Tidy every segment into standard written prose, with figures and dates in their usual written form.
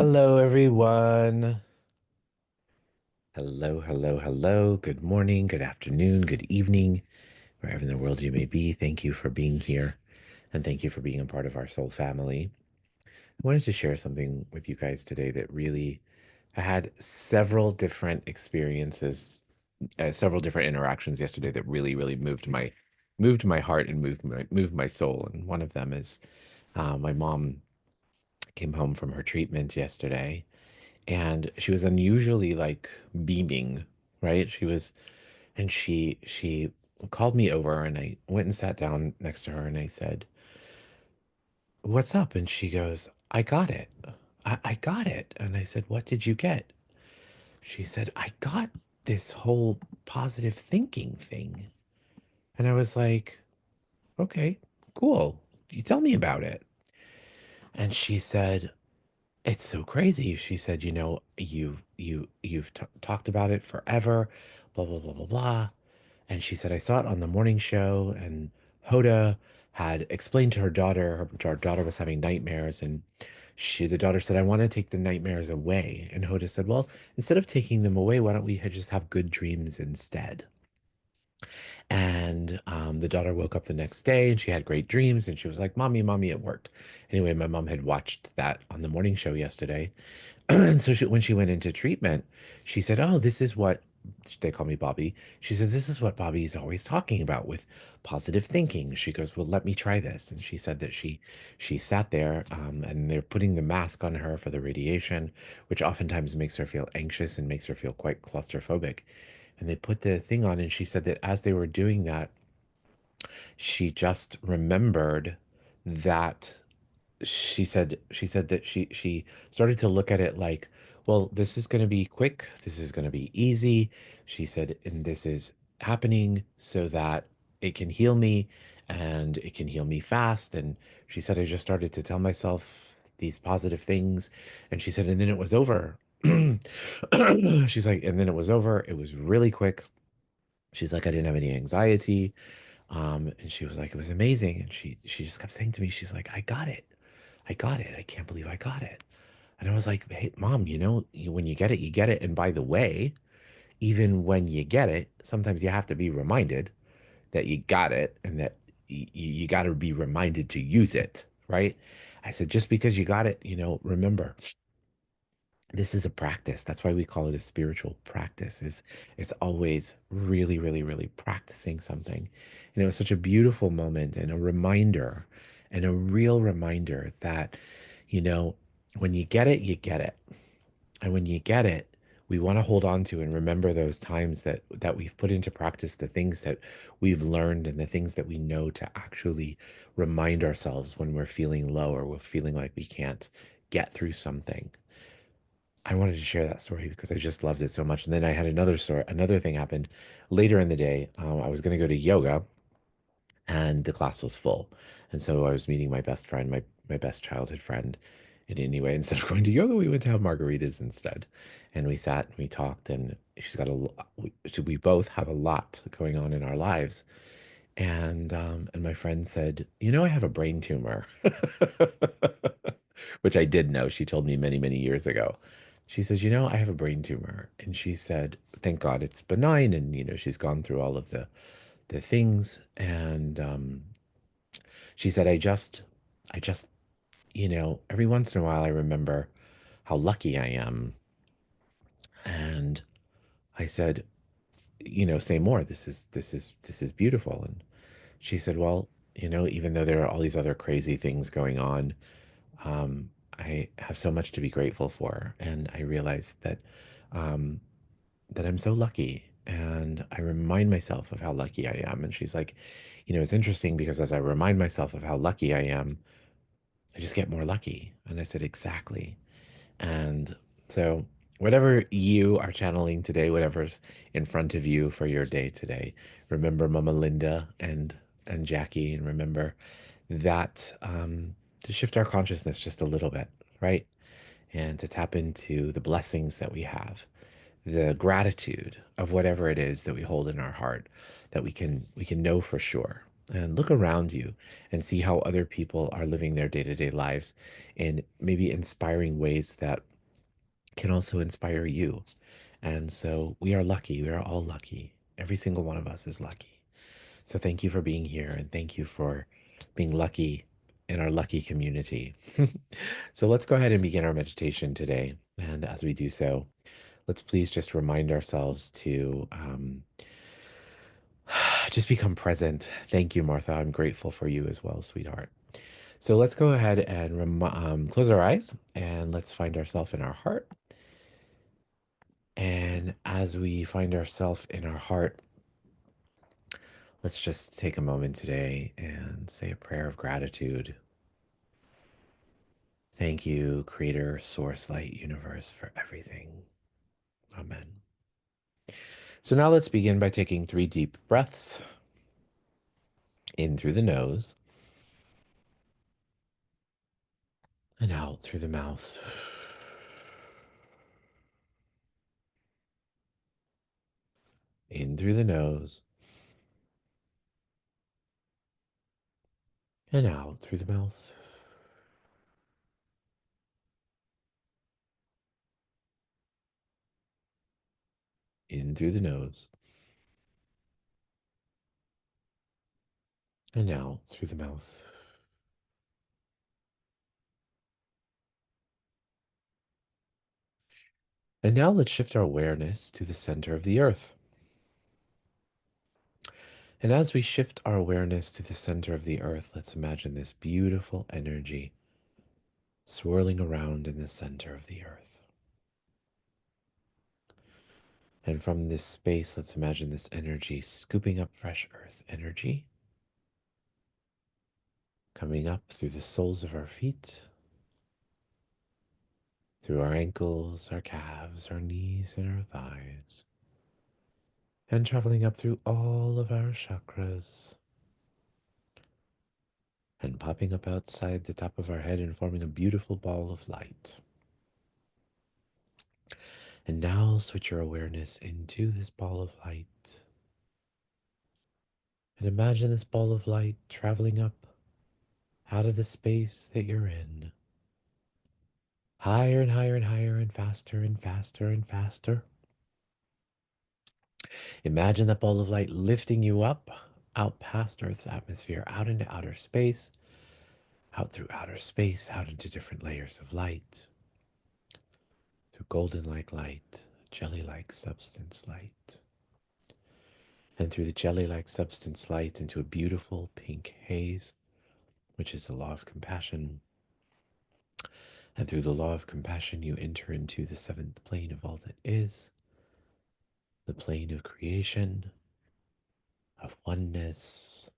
Hello, everyone. Hello, hello, hello. Good morning, good afternoon, good evening, wherever in the world you may be. Thank you for being here, and thank you for being a part of our soul family. I wanted to share something with you guys today that really, I had several different experiences, several different interactions yesterday that really, really moved my heart and moved my soul. And one of them is my mom came home from her treatment yesterday and she was unusually like beaming, right? She called me over and I went and sat down next to her and I said, "What's up?" And she goes, "I got it. I got it." And I said, "What did you get?" She said, "I got this whole positive thinking thing." And I was like, "Okay, cool. You tell me about it." And she said, "It's so crazy." She said, "You've talked about it forever, blah blah blah blah blah." And she said, "I saw it on the morning show, and Hoda had explained to her daughter was having nightmares, and the daughter said, 'I want to take the nightmares away.'" And Hoda said, "Well, instead of taking them away, why don't we just have good dreams instead?" And the daughter woke up the next day and she had great dreams, and she was like, "Mommy, mommy, it worked." Anyway, my mom had watched that on the morning show yesterday. And so when she went into treatment, she said, "Oh, this is what," they call me Bobby. She says, "This is what Bobby is always talking about with positive thinking." She goes, "Well, let me try this." And she said that she sat there, and they're putting the mask on her for the radiation, which oftentimes makes her feel anxious and makes her feel quite claustrophobic. And they put the thing on, and she said that as they were doing that, she just remembered that she said that she started to look at it like, well, this is going to be quick, this is going to be easy. She said, and this is happening so that it can heal me, and it can heal me fast. And she said, I just started to tell myself these positive things. And she said, and then it was over. She's like, and then it was over. It was really quick. She's like, I didn't have any anxiety. And she was like, it was amazing. And she just kept saying to me, she's like, I got it. I got it. I can't believe I got it. And I was like, hey, mom, when you get it, you get it. And by the way, even when you get it, sometimes you have to be reminded that you got it, and that you got to be reminded to use it, right? I said, just because you got it, remember, this is a practice. That's why we call it a spiritual practice. Is It's always really, really, really practicing something. And it was such a beautiful moment and a reminder, and a real reminder that, you know, when you get it, you get it. And when you get it, we want to hold on to and remember those times that we've put into practice the things that we've learned, and the things that we know, to actually remind ourselves when we're feeling low or we're feeling like we can't get through something. I wanted to share that story because I just loved it so much. And then I had another story, another thing happened later in the day. I was going to go to yoga, and the class was full. And so I was meeting my best friend, my best childhood friend. And anyway, instead of going to yoga, we went to have margaritas instead. And we sat and we talked, and she's got we both have a lot going on in our lives. And my friend said, I have a brain tumor, which I did know. She told me many, many years ago. She says, I have a brain tumor. And she said, thank God it's benign. And, she's gone through all of the things. And she said, I just, every once in a while I remember how lucky I am. And I said, say more. This is beautiful. And she said, well, even though there are all these other crazy things going on, I have so much to be grateful for. And I realized um, that I'm so lucky. And I remind myself of how lucky I am. And she's like, it's interesting because as I remind myself of how lucky I am, I just get more lucky. And I said, exactly. And so, whatever you are channeling today, whatever's in front of you for your day today, remember Mama Linda and Jackie, and remember that, to shift our consciousness just a little bit, right? And to tap into the blessings that we have, the gratitude of whatever it is that we hold in our heart, that we can know for sure. And look around you and see how other people are living their day-to-day lives in maybe inspiring ways that can also inspire you. And so we are lucky. We are all lucky. Every single one of us is lucky. So thank you for being here and thank you for being lucky in our lucky community. So let's go ahead and begin our meditation today. And as we do so, let's please just remind ourselves to just become present. Thank you, Martha. I'm grateful for you as well, sweetheart. So let's go ahead and close our eyes and let's find ourselves in our heart. And as we find ourselves in our heart, let's just take a moment today and say a prayer of gratitude. Thank you, Creator, Source, Light, Universe, for everything. Amen. So now let's begin by taking 3 deep breaths in through the nose and out through the mouth. In through the nose and out through the mouth. In through the nose and out through the mouth. And now let's shift our awareness to the center of the earth. And as we shift our awareness to the center of the earth, let's imagine this beautiful energy swirling around in the center of the earth. And from this space, let's imagine this energy scooping up fresh earth energy, coming up through the soles of our feet, through our ankles, our calves, our knees, and our thighs, and traveling up through all of our chakras, and popping up outside the top of our head and forming a beautiful ball of light. And now switch your awareness into this ball of light. And imagine this ball of light traveling up out of the space that you're in, higher and higher and higher and faster and faster and faster. Imagine that ball of light lifting you up, out past Earth's atmosphere, out into outer space, out through outer space, out into different layers of light, through golden-like light, jelly-like substance light, and through the jelly-like substance light into a beautiful pink haze, which is the law of compassion. And through the law of compassion, you enter into the 7th plane of all that is, the plane of creation, of oneness,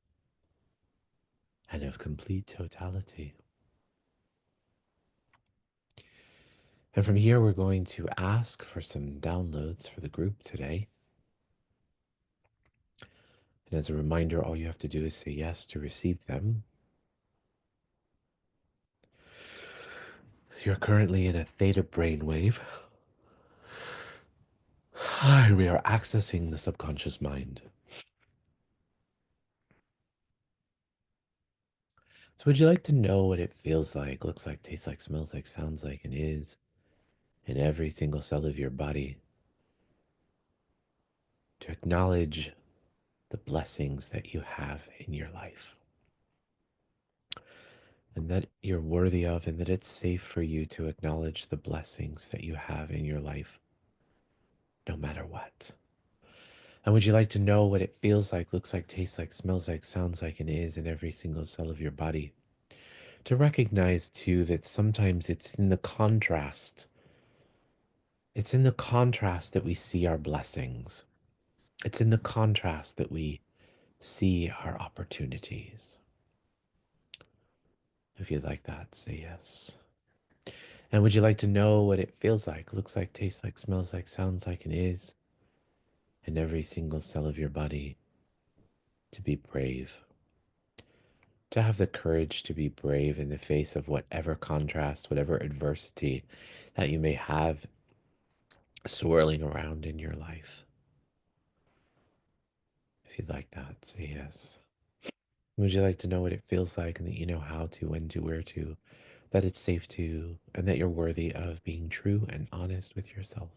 and of complete totality. And from here, we're going to ask for some downloads for the group today. And as a reminder, all you have to do is say yes to receive them. You're currently in a theta brainwave. We are accessing the subconscious mind. So would you like to know what it feels like, looks like, tastes like, smells like, sounds like, and is in every single cell of your body to acknowledge the blessings that you have in your life and that you're worthy of, and that it's safe for you to acknowledge the blessings that you have in your life, no matter what? And would you like to know what it feels like, looks like, tastes like, smells like, sounds like, and is in every single cell of your body? To recognize too that sometimes it's in the contrast. It's in the contrast that we see our blessings. It's in the contrast that we see our opportunities. If you'd like that, say yes. And would you like to know what it feels like, looks like, tastes like, smells like, sounds like, and is in every single cell of your body to be brave? To have the courage to be brave in the face of whatever contrast, whatever adversity that you may have swirling around in your life. If you'd like that, say yes. Would you like to know what it feels like and that you know how to, when to, where to that it's safe to, and that you're worthy of being true and honest with yourself.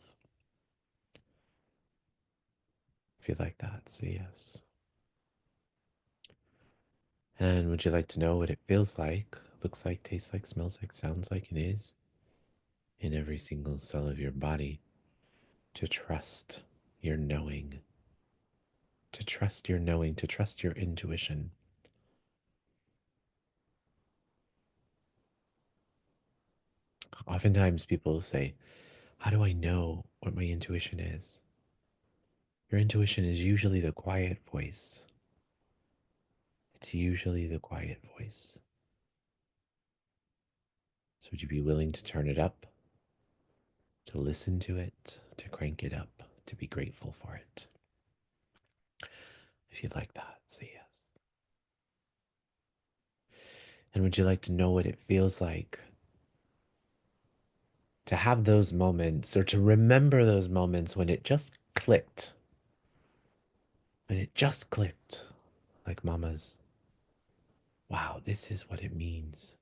If you like that, say yes. And would you like to know what it feels like, looks like, tastes like, smells like, sounds like, and is in every single cell of your body to trust your knowing, to trust your knowing, to trust your intuition? Oftentimes people say, how do I know what my intuition is? Your intuition is usually the quiet voice. It's usually the quiet voice. So would you be willing to turn it up, to listen to it, to crank it up, to be grateful for it? If you'd like that, say yes. And would you like to know what it feels like to have those moments, or to remember those moments when it just clicked, when it just clicked, like mama's, wow, this is what it means?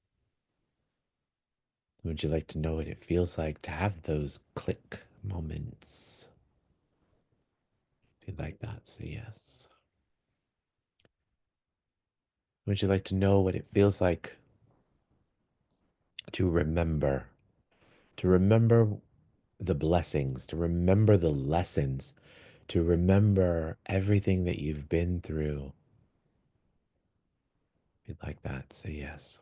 Would you like to know what it feels like to have those click moments? If you'd like that, say yes. Would you like to know what it feels like to remember? To remember the blessings, to remember the lessons, to remember everything that you've been through. If you'd like that, say yes.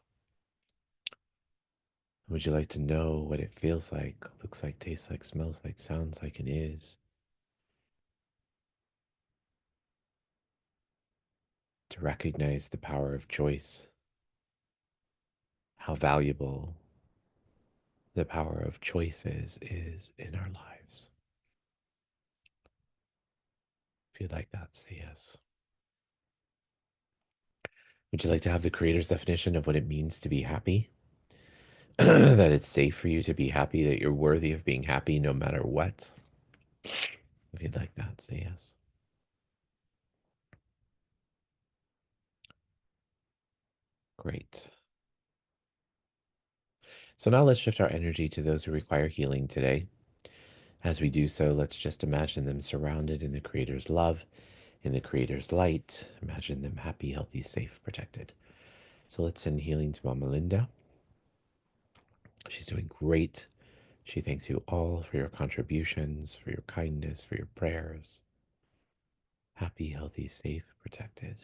Would you like to know what it feels like, looks like, tastes like, smells like, sounds like, and is to recognize the power of choice, how valuable the power of choices is in our lives? If you'd like that, say yes. Would you like to have the creator's definition of what it means to be happy? That it's safe for you to be happy, that you're worthy of being happy no matter what? If you'd like that, say yes. Great. So now let's shift our energy to those who require healing today. As we do so, let's just imagine them surrounded in the Creator's love, in the Creator's light. Imagine them happy, healthy, safe, protected. So let's send healing to Mama Linda. She's doing great. She thanks you all for your contributions, for your kindness, for your prayers. Happy, healthy, safe, protected.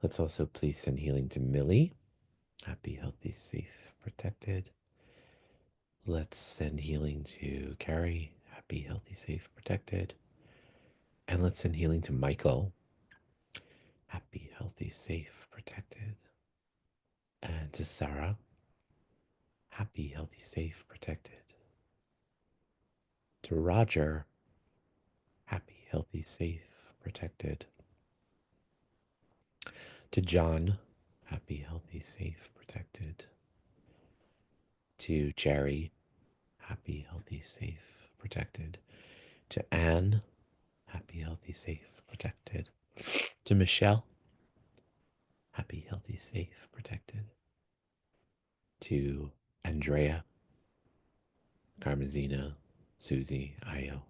Let's also please send healing to Millie. Happy, healthy, safe, protected. Let's send healing to Carrie. Happy, healthy, safe, protected. And let's send healing to Michael. Happy, healthy, safe, protected. And to Sarah. Happy, healthy, safe, protected. To Roger. Happy, healthy, safe, protected. To John. Happy, healthy, safe, protected. To Jerry. Happy, healthy, safe, protected. To Anne. Happy, healthy, safe, protected. To Michelle. Happy, healthy, safe, protected. To Andrea, Carmazina, Susie, Io.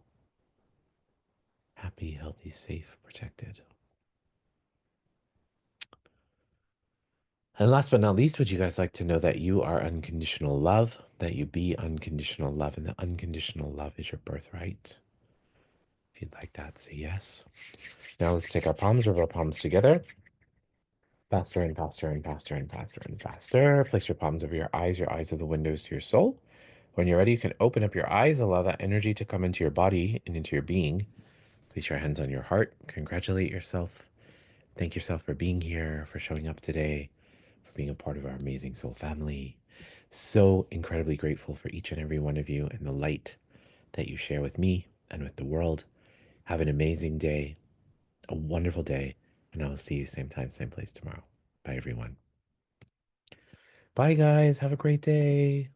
Happy, healthy, safe, protected. And last but not least, would you guys like to know that you are unconditional love, that you be unconditional love, and that unconditional love is your birthright? If you'd like that, say yes. Now let's take our palms, rub our palms together. Faster and faster and faster and faster and faster. Place your palms over your eyes. Your eyes are the windows to your soul. When you're ready, you can open up your eyes, allow that energy to come into your body and into your being. Place your hands on your heart. Congratulate yourself. Thank yourself for being here, for showing up today, for being a part of our amazing soul family. So incredibly grateful for each and every one of you and the light that you share with me and with the world. Have an amazing day, a wonderful day, and I will see you same time, same place tomorrow. Bye, everyone. Bye, guys. Have a great day.